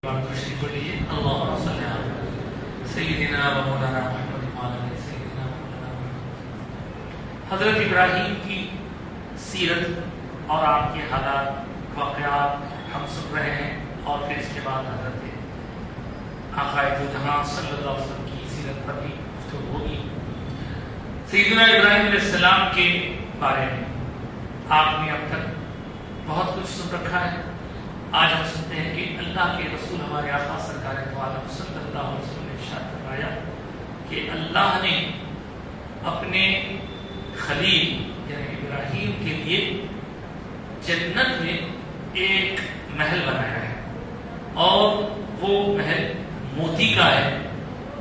تشریف لیے اللهم صل علی سیدنا و مولانا محمد وعلی سیدنا مولانا محمد۔ حضرت ابراہیم کی سیرت اور آپ کے حالات واقعات ہم سن رہے ہیں، اور پھر اس کے بعد حضرت آقا دو جہاں صلی اللہ علیہ وسلم کی سیرت پر بھی گفتگو ہوگی۔ سیدنا ابراہیم علیہ السلام کے بارے میں آپ نے اب تک بہت کچھ سن رکھا ہے۔ آج ہم سنتے ہیں کہ اللہ کے رسول ہمارے آقا سرکار دو عالم صلی اللہ علیہ وسلم نے ارشاد فرمایا کہ اللہ نے اپنے خلیل یعنی ابراہیم کے لیے جنت میں ایک محل بنایا ہے، اور وہ محل موتی کا ہے۔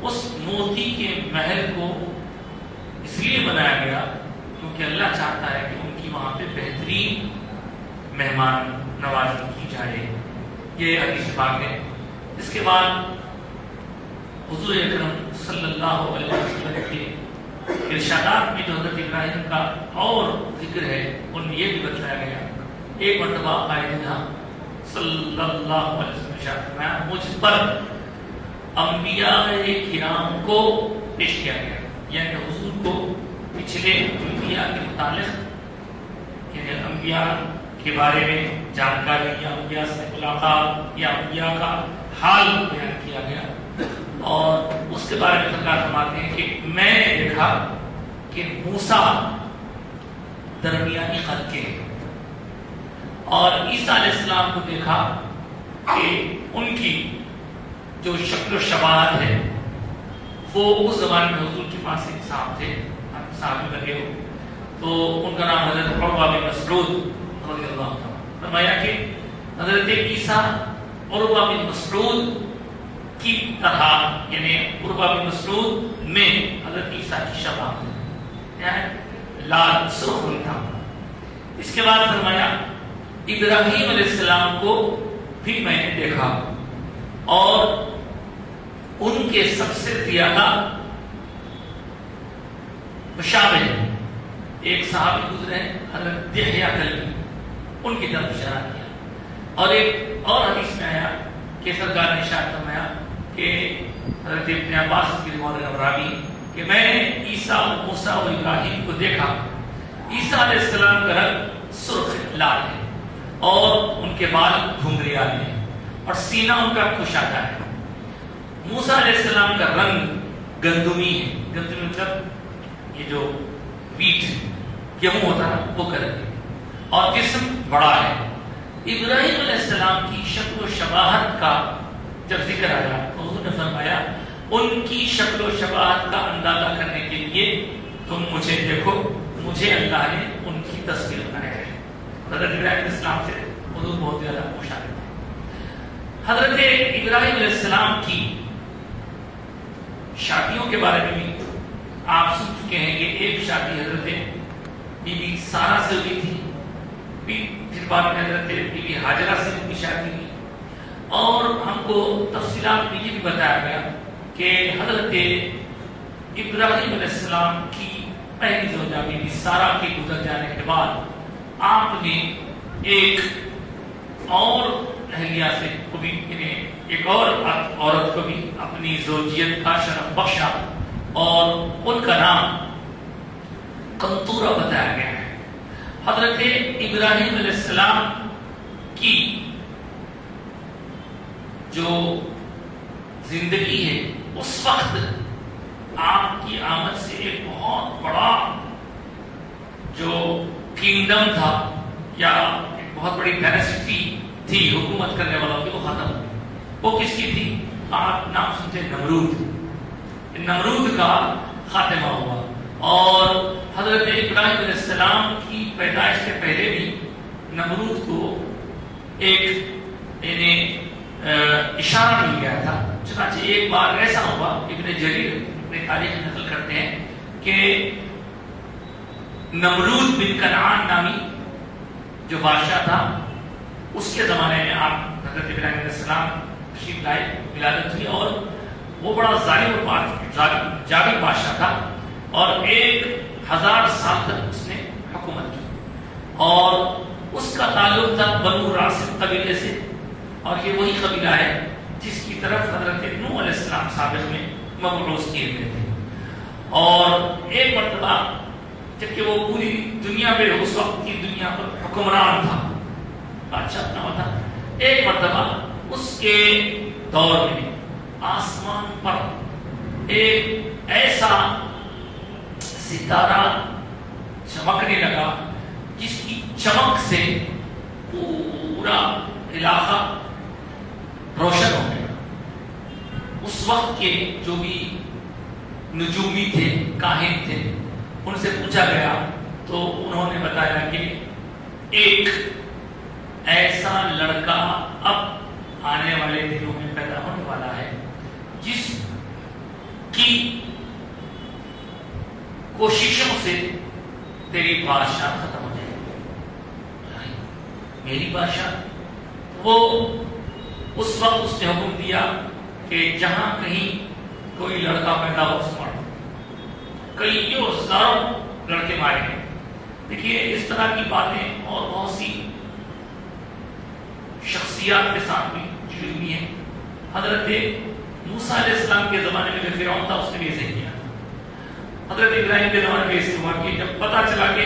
اس موتی کے محل کو اس لیے بنایا گیا کیونکہ اللہ چاہتا ہے کہ ان کی وہاں پہ بہترین مہمان نوازی کی جائے۔ یہ حدیث پاک ہے۔ اس کے بعد حضور اکرم صلی اللہ علیہ وسلم کے ارشادات میں جو حضرت ابراہیم کا اور ذکر ہے، ان میں یہ بھی بتایا گیا۔ ایک مرتبہ قائدہ صلی اللہ علیہ وسلم نے ارشاد فرمایا، مجھ پر انبیاء کرام کو پیش کیا گیا، یعنی حضور کو پچھلے انبیاء کے متعلق یعنی انبیاء کے بارے میں جانکاری یا انبیاء سے ملاقات یا انبیاء کا حال بیان کیا گیا، اور اس کے بارے میں سرکار فرماتے ہیں کہ میں نے دیکھا کہ موسیٰ درمیانی قد کے ہیں، اور عیسیٰ علیہ السلام کو دیکھا کہ ان کی جو شکل و شباہت ہے وہ اس زمانے میں حضور کے پاس ایک صاحب تھے، صحابی لگے ہو، تو ان کا نام حضرت عروہ بن مسعود رضی اللہ عنہ۔ فرمایا کہ حضرت عیسیٰ عروہ بن مسعود کی طرح یعنی عروہ بن مسعود میں حضرت عیسیٰ کی شباہت ہے، یعنی لال سرخ تھا۔ اس کے بعد فرمایا ابراہیم علیہ السلام کو بھی میں نے دیکھا، اور ان کے سب سے زیادہ مشابہ ایک صحابی گزرے حضرت یحییٰ کلبی، ان کی طرف اشارہ کیا، اور ایک اور حدیث میں آیا کہ سرکار نے ارشاد فرمایا کہ حضرت ابن عباس کی روایت راوی کہ میں نے عیسیٰ اور موسیٰ اور ابراہیم کو دیکھا، عیسیٰ علیہ السلام کا رنگ سرخ لال ہے، اور ان کے بال گھنگریالے ہیں، اور سینہ ان کا کشادہ ہے۔ موسیٰ علیہ السلام کا رنگ گندمی ہے، گندمی مطلب یہ جو ویٹ گیہوں ہوتا ہے وہ کلر ہے، اور جسم بڑا ہے۔ ابراہیم علیہ السلام کی شکل و شباہت کا جب ذکر آیا تو حضور نے فرمایا ان کی شکل و شباہت کا اندازہ کرنے کے لیے تم مجھے دیکھو، مجھے اللہ نے ان کی تصویر بنایا ہے۔ حضرت ابراہیم علیہ السلام سے حضور بہت زیادہ مشابہ تھے۔ حضرت ابراہیم علیہ السلام کی شادیوں کے بارے میں بھی آپ سن چکے ہیں کہ ایک شادی حضرت بی بی سارہ سے ہوئی تھی، پھر بعد میں حضرت بی بی ہاجرہ سے ان کی شادی ہوئی، اور ہم کو تفصیلات میں یہ بھی بتایا گیا کہ حضرت ابراہیم علیہ السلام کی پہلی زوجہ بی بی سارہ کے گزر جانے کے بعد آپ نے ایک اور اہلیہ سے کو بھی ایک اور عورت کو بھی اپنی زوجیت کا شرف بخشا، اور ان کا نام قنطورہ بتایا گیا ہے۔ حضرت ابراہیم علیہ السلام کی جو زندگی ہے اس وقت آپ کی آمد سے ایک بہت بڑا جو کنگڈم تھا یا ایک بہت بڑی ڈائناسٹی تھی حکومت کرنے والوں کی، وہ ختم ہوئی۔ وہ کس کی تھی؟ آپ نام سنتے نمرود۔ نمرود کا خاتمہ ہوا، اور حضرت ابراہیم علیہ السلام کی پیدائش سے پہلے بھی نمرود کو ایک اشارہ مل گیا تھا۔ چنانچہ ایک بار ایسا ہوا، ابن جریر اپنے تاریخ میں نقل کرتے ہیں کہ نمرود بن کنعان نامی جو بادشاہ تھا، اس کے زمانے میں آپ حضرت ابراہیم علیہ السلام تشریف لائے، ولادت ہوئی، اور وہ بڑا ظالم اور جابر بادشاہ تھا، اور 1000 سال تک اس نے حکومت کی، اور اس کا تعلق تھا بنو راسب قبیلے سے، اور یہ وہی قبیلہ ہے جس کی طرف حضرت نوح علیہ السلام سابق میں مبعوث کیے گئے تھے. اور ایک مرتبہ جبکہ وہ پوری دنیا پہ اس وقت کی دنیا پر حکمران تھا، بادشاہ بنا ہوا تھا، ایک مرتبہ اس کے دور میں آسمان پر ایک ایسا ستارہ چمکنے لگا جس کی چمک سے پورا علاقہ روشن ہو گیا. اس وقت کے جو بھی نجومی تھے، کاہن تھے، ان سے پوچھا گیا تو انہوں نے بتایا کہ ایک ایسا لڑکا اب آنے والے دنوں میں پیدا ہونے والا ہے جس کی کوششوں سے تیری بادشاہ ختم ہو جائے گی. میری بادشاہ وہ اس وقت اس نے حکم دیا کہ جہاں کہیں کوئی لڑکا پیدا ہو اس مارو، کئی ہزاروں لڑکے مارے گئے. دیکھیے اس طرح کی باتیں اور بہت سی شخصیات کے ساتھ بھی جڑی ہوئی ہیں. حضرت موسیٰ علیہ السلام کے زمانے میں جو فرعون تھا اس نے بھی ایسے کیا. حضرت ابراہیم کے زمانے میں ایسے ہوا کہ جب پتا چلا کہ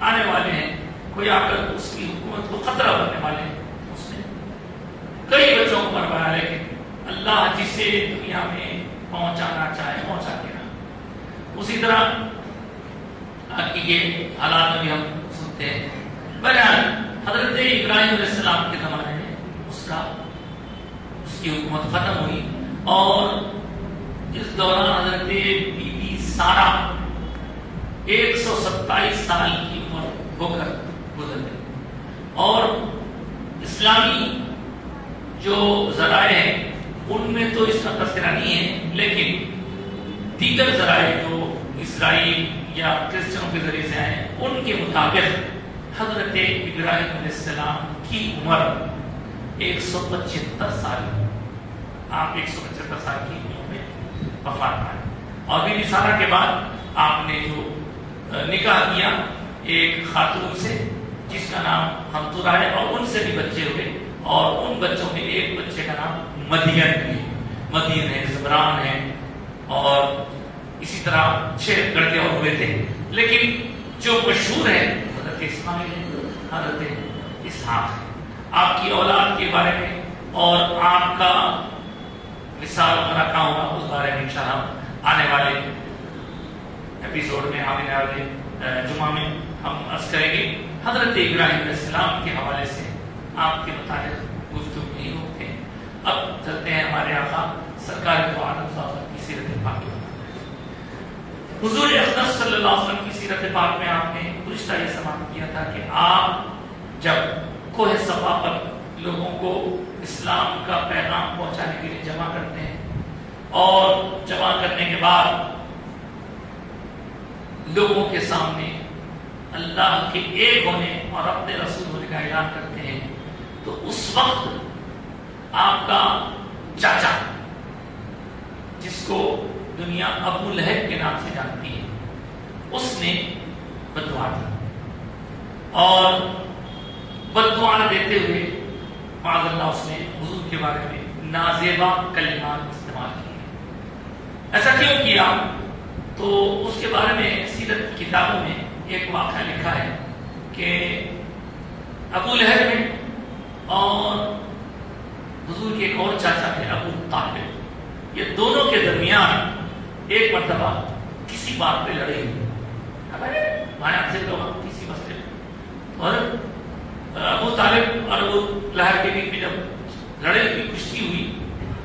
آنے والے ہیں کوئی آ کر اس کی حکومت کو خطرہ بننے والے ہیں، اس نے کئی بچوں کو مروایا. لیکن اللہ جسے دنیا میں پہنچانا چاہے پہنچا کے رہا. اسی طرح آج کی یہ حالات میں بھی ہم سنتے ہیں. بہرحال حضرت ابراہیم علیہ السلام کے زمانے میں اس کی حکومت ختم ہوئی اور اس دوران حضرت بی بی سارہ 127 سال کی عمر ہو کر گزر گئی. اور اسلامی جو ذرائع ہیں ان میں تو اس کا تذکرہ نہیں ہے، لیکن دیگر ذرائع جو اسرائیل یا کرسچنوں کے ذریعے سے آئے ہیں ان کے مطابق حضرت ابراہیم علیہ السلام کی عمر 175 سال. آپ 175 سال کی عمر میں وفات پائے. اور بی بی سارہ کے بعد آپ نے جو نکاح کیا ایک خاتون سے جس کا نام حنطورہ ہے، اور ان سے بھی بچے ہوئے. اور ان بچوں میں ایک بچے کا نام مدین بھی ہے. مدین ہے، زبران ہے، اور اسی طرح 6 لڑکے اور ہوئے تھے. لیکن جو مشہور ہے حضرت اسماعیل ہے، حضرت اسحاق ہے. آپ کی اولاد کے بارے میں اور آپ کا مثال وغیرہ کہاں ہوگا اس بارے میں انشاءاللہ آنے والے ایپیسوڈ میں، آنے والے جمعہ میں ہم عرض کریں گے. حضرت ابراہیم علیہ السلام کے حوالے سے آپ کے متعلق گفتگو نہیں ہوتے. اب چلتے ہیں ہمارے آقا سرکار دو عالم صلی اللہ علیہ وسلم کی سیرت پاک. حضور اقدس صلی اللہ علیہ وسلم کی سیرت پاک میں آپ نے گزشتہ یہ سماعت کیا تھا کہ آپ جب کوہ صفا پر لوگوں کو اسلام کا پیغام پہنچانے کے لیے جمع کرتے ہیں اور جمع کرنے کے بعد لوگوں کے سامنے اللہ کے ایک ہونے اور اپنے رسول ہونے کا اعلان کرتے ہیں، تو اس وقت آپ کا چاچا جس کو دنیا ابو لہب کے نام سے جانتی ہے اس نے بددعا دی اور بددعا دیتے ہوئے معاذ اللہ اس نے حضور کے بارے میں نازیبا کلمات استعمال کیے. ایسا کیوں کیا؟ تو اس کے بارے میں سیرت کی کتابوں میں ایک واقعہ لکھا ہے کہ ابو لہب نے اور حضور کے ایک اور چاچا تھے ابو طالب، یہ دونوں کے درمیان ایک مرتبہ کسی بات پہ لڑے ہوئے. سے لوگ کسی مسئلے اور ابو طالب اور ابو لہب کے بیچ میں جب لڑے کی کشتی ہوئی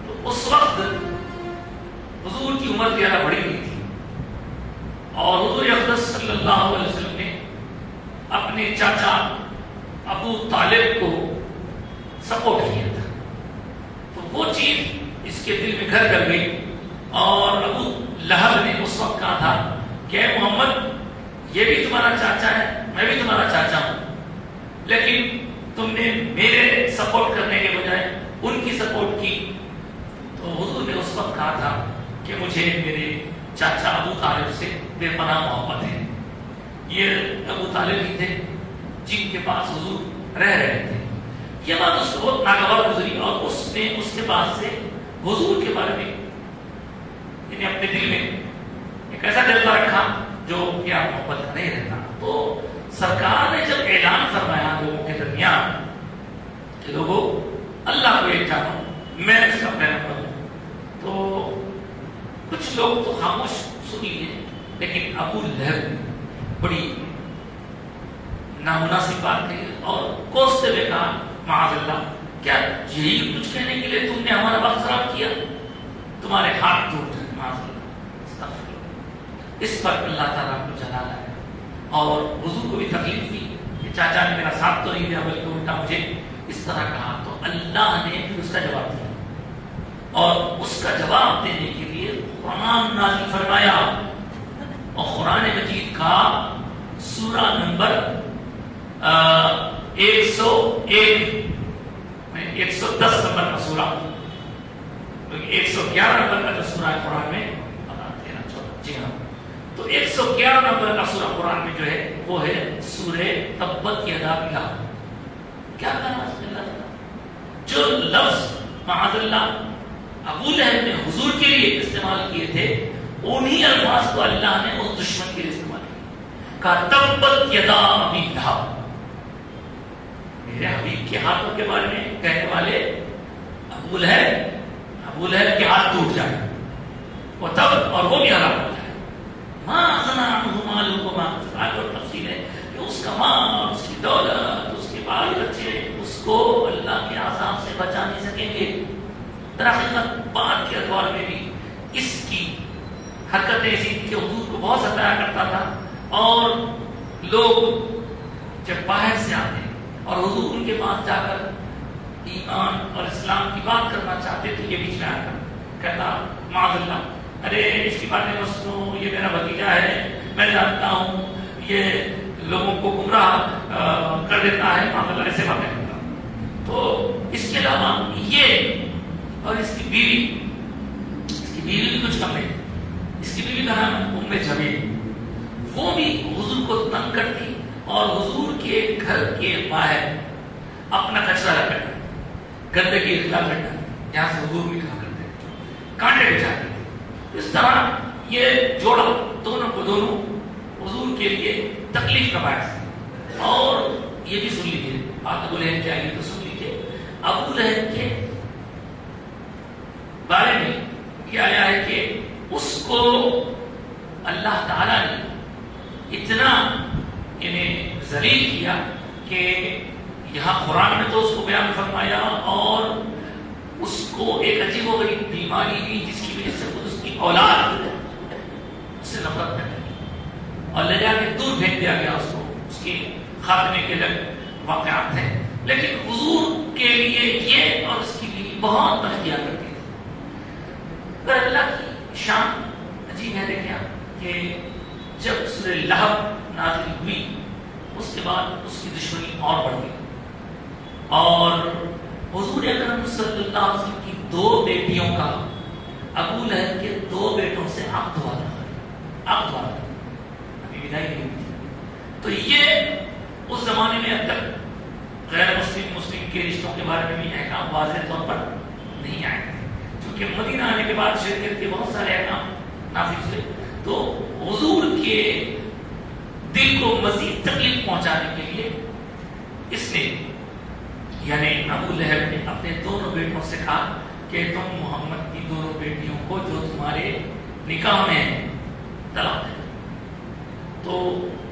تو اس وقت حضور کی عمر زیادہ بڑی نہیں تھی اور حضور اقدس صلی اللہ علیہ وسلم نے اپنے چاچا ابو طالب کو سپورٹ کیا تھا. تو وہ چیز اس کے دل میں گھر کر گئی اور ابو لہب نے اس وقت کہا تھا کہ اے محمد یہ بھی تمہارا چاچا ہے، میں بھی تمہارا چاچا ہوں، لیکن تم نے میرے سپورٹ کرنے کے بجائے ان کی سپورٹ کی. تو حضور نے اس وقت کہا تھا کہ مجھے میرے چاچا ابو طالب سے بے پناہ محبت ہے. یہ ابو طالب ہی تھے جن کے پاس حضور رہ رہے تھے. یہ بات اس کو بہت ناگوار گزری اور اس نے اس کے بعد سے حضور کے بارے میں یعنی اپنے دل میں ایک ایسا جذبہ رکھا جو کیا محبت کا نہیں رہتا. تو سرکار نے جب اعلان فرمایا لوگوں کے درمیان کہ لوگوں اللہ کو ایک جانو میں اس کا پیغمبر ہوں, تو کچھ لوگ تو خاموش سن لیے, لیکن ابو لہب نے بڑی نامناسب بات کہی اور کوستے ہوئے کہا معاذ اللہ, کیا یہی کچھ کہنے کے لیے تم نے ہمارا وقت خراب کیا, تمہارے ہاتھ ٹوٹ گئے معاذ اللہ. اس پر اللہ تعالیٰ کو جلال آیا اور حضور کو بھی تکلیف دی کہ چاچا نے میرا ساتھ تو نہیں دیا بلکہ الٹا مجھے اس طرح کہا. تو اللہ نے پھر اس کا جواب دیا اور اس کا جواب دینے کے لیے قرآن نازل فرمایا. اور قرآن مجید کا سورہ نمبر 110 نمبر کا سورہ, 111 نمبر کا جو سورہ ہے قرآن میں, جی ہاں, تو 111 نمبر کا سورہ قرآن میں جو ہے وہ ہے سورہ تبت یدا ابی لہب. کیا کہا اللہ, جو لفظ معاذ اللہ ابو لہب نے حضور کے لیے استعمال کیے تھے انہی الفاظ کو اللہ نے اس دشمن کے لیے استعمال کیا. کہا تبت یدا ابی لہب, میرے حبیب کے ہاتھوں کے بارے میں کہنے والے ابو لہب کے ہاتھ ٹوٹ جائے وہ تب اور وہ بھی ہلاک ہو جائے. ماں غنا عنہ مالہ وما کسب, آگے اور تفصیل ہے کہ اس کا مال, اس کی دولت, اس کے بال بچے اس کو اللہ کے عذاب سے بچا نہیں سکیں گے. درحقیقت بعد کے ادوار میں بھی اس کی حرکتیں ایسی تھی کہ حضور کو بہت ستایا کرتا تھا اور لوگ جب باہر سے آتے اور حضور ان کے پاس جا کر ایمان اور اسلام کی بات کرنا چاہتے تو یہ بیچ میں آ کر کہتا معاذ اللہ, ارے اس کی باتیں مت سنو, یہ میرا بھتیجا ہے, میں جانتا ہوں یہ لوگوں کو گمراہ کر دیتا ہے, معاذ اللہ ایسے باتیں کرتا. تو اس کے علاوہ یہ اور اس کی بیوی بھی کچھ کم نہیں. اس کی بیوی کا نام ام جمیل, وہ بھی حضور کو تنگ کرتی اور حضور کے گھر کے باہر اپنا کچرا رکھا, گندگی اخلاق رکھا, جہاں سے حضور بھی کھا کرتے کانٹے بچاتے. اس طرح یہ جوڑا دونوں کو دونوں حضور کے لیے تکلیف کا باعث ہے. اور یہ بھی سن لیجیے بات ابو لہب کی آئی تو سن لیجیے. ابو لہب کے بارے میں یہ آیا ہے کہ اس کو اللہ تعالیٰ نے اتنا انہیں ذلیل کیا کہ یہاں قرآن میں تو اس کو بیان فرمایا اور اس کو ایک عجیب و غریب بیماری ہوئی جس کی وجہ سے اس کی اولاد اس سے نفرت کرنے لگی اور لے جا کے دور پھینک دیا گیا اس کو. اس کے خاتمے کے لگ واقعات ہیں, لیکن حضور کے لیے یہ اور اس کی بیوی بہت تشبیہ کرتی تھی. پر اللہ کی شان عجیب ہے. دیکھیں کہ جب سورہ لہب نازل ہوئی اس کے بعد اس کی دشمنی اور بڑھ گئی اور حضور اکرم صلی اللہ علیہ وسلم کی 2 بیٹیوں کا ابو لہب کے 2 بیٹوں سے عقد ہوا تھا, ابھی وداعی نہیں ہوئی تھی. تو یہ اس زمانے میں اب تک غیر مسلم کے رشتوں کے بارے میں بھی احکام واضح طور پر نہیں آئے تھے, کیونکہ مدینہ آنے کے بعد شریعت کے بہت سارے احکام نافذ ہوئے. تو حضور کے دل کو مزید تکلیف پہنچانے کے لیے اس نے یعنی ابو لہب نے اپنے دونوں بیٹوں سے کہا کہ تم محمد کی دونوں بیٹیوں کو جو تمہارے نکاح میں طلاق دے. تو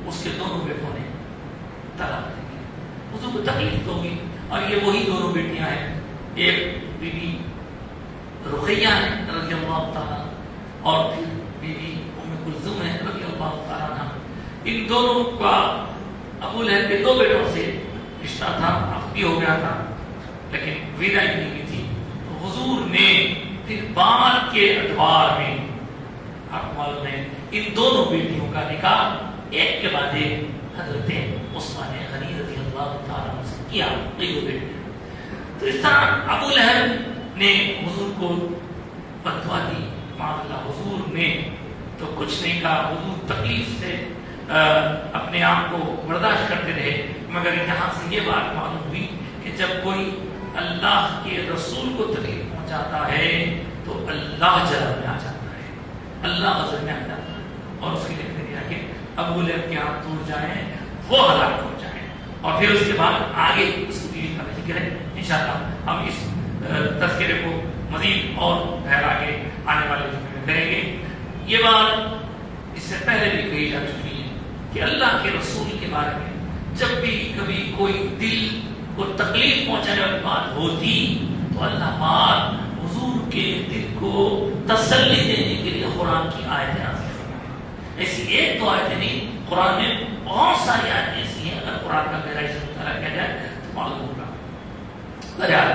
اس کے دونوں بیٹوں نے طلاق دے دی. حضور کو تکلیف تو ہوگی اور یہ وہی دونوں بیٹیاں ہیں, ایک بی بی رقیہ ہے رضی اللہ تعالیٰ اور پھر بی بی ام کلثوم ہے رضی اللہ تعالیٰ عنہ. ان دونوں کا ابو لہب کے 2 بیٹوں سے رشتہ تھا, عقد بھی ہو گیا تھا, لیکن وداعی نہیں ہوئی تھی. تو حضور نے پھر بعد کے ادوار میں آپ معلوم ہے ان دونوں بیٹیوں کا نکاح ایک کے بعد ایک حضرت عثمان غنی رضی اللہ تعالیٰ عنہ سے کیا. تو اس طرح ابو لہب نے حضور کو فتویٰ دی. اللہ حضور نے تو کچھ نہیں کہا, حضور تکلیف سے اپنے آپ کو برداشت کرتے رہے, مگر یہاں سے یہ بات معلوم ہوئی کہ جب کوئی اللہ کے رسول کو تکلیف پہنچاتا ہے تو اللہ جلال میں آ جاتا ہے، اللہ غضب میں آ جاتا ہے، اور اس کے لیے دیا کہ ابو لہب کے ہاتھ ٹوٹ جائیں، وہ ہلاک ہو جائیں، اور پھر اس کے بعد آگے اس کو بیوی کا ذکر ہے۔ انشاءاللہ ہم اس تذکرے کو مزید اور پھیلا کے آنے والے دنوں میں کریں گے۔ یہ بات اس سے پہلے بھی کہی جا چکی ہے کہ اللہ کے رسول کے بارے میں جب بھی کبھی کوئی دل کو تکلیف پہنچانے والی بات ہوتی تو اللہ پاک حضور کے دل کو تسلی دینے کے لیے قرآن کی آیتیں نازل فرماتے ہیں۔ ایسی ایک دو آیتیں نہیں، قرآن میں بہت ساری آیتیں ایسی ہیں، اگر قرآن کا گہرائی سے مطالعہ کیا جائے تو معلوم ہوگا۔ بہرحال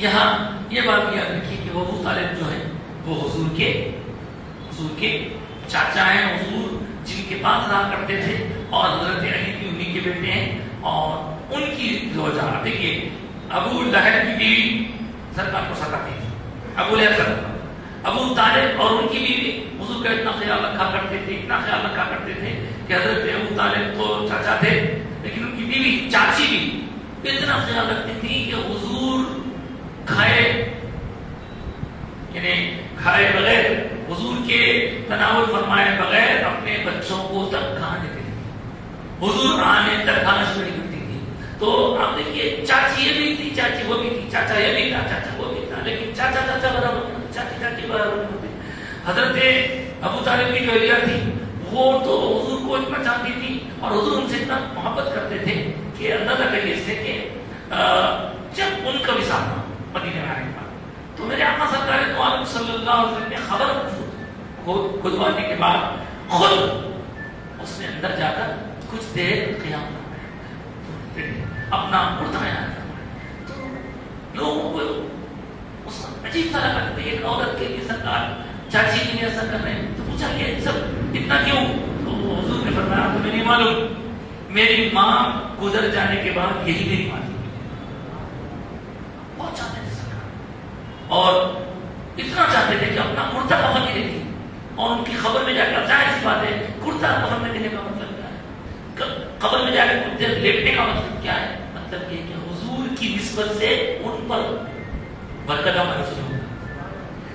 یہاں یہ بات یاد رکھیے کہ ابو طالب جو ہے وہ حضور کے چاچا ہیں، حضور جن کے پاس رہا کرتے تھے، اور حضرت علی بھی انہی کے بیٹے ہیں، اور ان کی زوجہ دیکھیے ابو لہب کی بیوی سرکار کو ستاتی تھی، ابو لہب سرکار، ابو طالب اور ان کی بیوی حضور کا اتنا خیال رکھا کرتے تھے کہ حضرت ابو طالب تو چاچا تھے لیکن ان کی بیوی چاچی بھی اتنا خیال رکھتی تھی کہ حضور کھائے بغیر، حضور کے تناول فرمائے بغیر اپنے بچوں کو تک کھانے دیتے تھے، حضور آنے تک کھانا شروع نہیں کرتی تھی۔ تو آپ دیکھیے چاچی یہ بھی تھی، چاچی وہ بھی تھی، چاچا یہ بھی تھا، چاچا وہ بھی تھا، لیکن چاچا برابر نہیں ہوتے، چاچی برابر نہیں ہوتے۔ حضرت ابو طالب کی جو اہلیہ تھی وہ تو حضور کو اتنا چاہتی تھی اور حضور ان سے اتنا محبت کرتے تھے کہ اندازہ کریے اس سے کہ جب ان کا وصال ہوا مدینے میں آنے کے بعد تو میرے آقا سرکار دو عالم صلی اللہ علیہ وسلم نے خبر کھدوانے کے بعد خود اس نے اندر جا کر کچھ دیر قیام کرنا، اپنا کرتا ہے، تو لوگوں کو اس عجیب سا لگا کہ ایک عورت کے لیے سرکار چاچی کے لیے ایسا کر رہے ہیں، تو پوچھا کہ سب اتنا کیوں؟ تو حضور نے فرمایا تمہیں نہیں معلوم، میری ماں گزر جانے کے بعد یہی میری ماں تھی، بہت چاہتے تھے سرکار، اور اتنا چاہتے تھے کہ اپنا کرتا کفن نہیں دیتی، اور ان کی خبر میں جا کر ظاہر سی بات ہے کرتا کفن میں دینے کا مطلب کیا ہے، قبر میں جا کے کچھ دیر لیٹنے کا مطلب کیا ہے؟ مطلب یہ کہ حضور کی نسبت سے ان پر برکت آنا شروع ہوگا،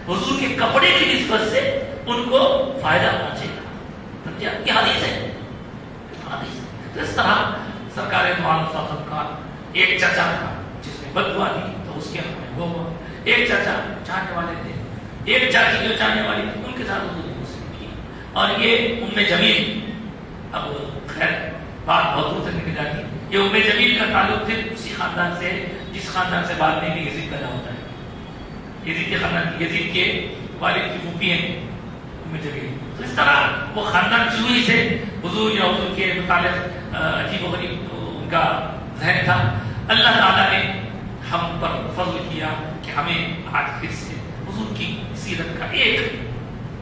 حضور کے کپڑے کی نسبت سے ان کو فائدہ پہنچے گا، سمجھے؟ یہ حدیث ہے، تو اس طرح سرکار دو عالم صلی اللہ علیہ وسلم کا ایک چچا تھا جس نے بد دعا دی تو اس کے حق میں وہ ہوا، ایک چچا چاہنے والے تھے، ایک چاچی جو چاہنے والی تھی، ان کے ساتھ حضور نے مسلم کی، اور یہ ام جمیل، اب خیر بات بہت دور تک نکل جاتی، یہ ام جمیل کا تعلق پھر اسی خاندان سے جس خاندان سے بعد میں بھی یزید پیدا ہوتا ہے، یزید کے خاندان، یزید کے والد کی پھوپھی ہیں ام جمیل، تو اس طرح وہ خاندان شروع ہی سے حضور یا حضور کے متعلق عجیب و غریب ان کا ذہن تھا۔ اللہ تعالیٰ نے ہم پر فضل کیا کہ ہمیں آج پھر سے حضور کی سیرت کا ایک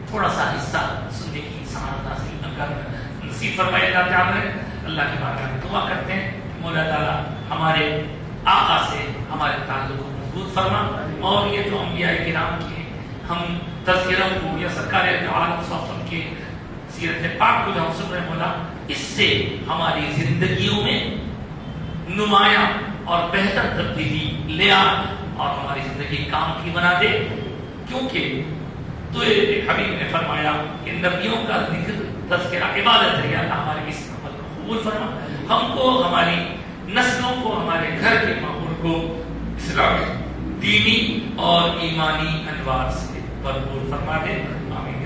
تھوڑا سا حصہ سننے کی سعادت حاصل کر نصیب فرمائے اللہ تعالیٰ نے۔ اللہ کی بارگاہ میں دعا کرتے ہیں مولا تعالیٰ ہمارے آقا سے ہمارے تعلق کو مضبوط فرما، اور یہ جو انبیاء کرام کے ہم تذکرہ کو یا سرکار دو عالم صلی اللہ علیہ وسلم کے سیرت پاک کو جو ہم سن رہے ہیں مولا، اس سے ہماری زندگیوں میں نمایاں اور بہتر تبدیلی لے آ اور ہماری زندگی کام کی بنا دے، کیونکہ تو حبیب نے فرمایا کہ نبیوں کا ذکر تذکرہ عبادت ہے، اللہ ہمارے اس عمل کو قبول فرما، ہم کو ہماری نسلوں کو ہمارے گھر کے ماحول کو اسلامی دینی اور ایمانی انوار سے بھرپور فرما دے، آمین۔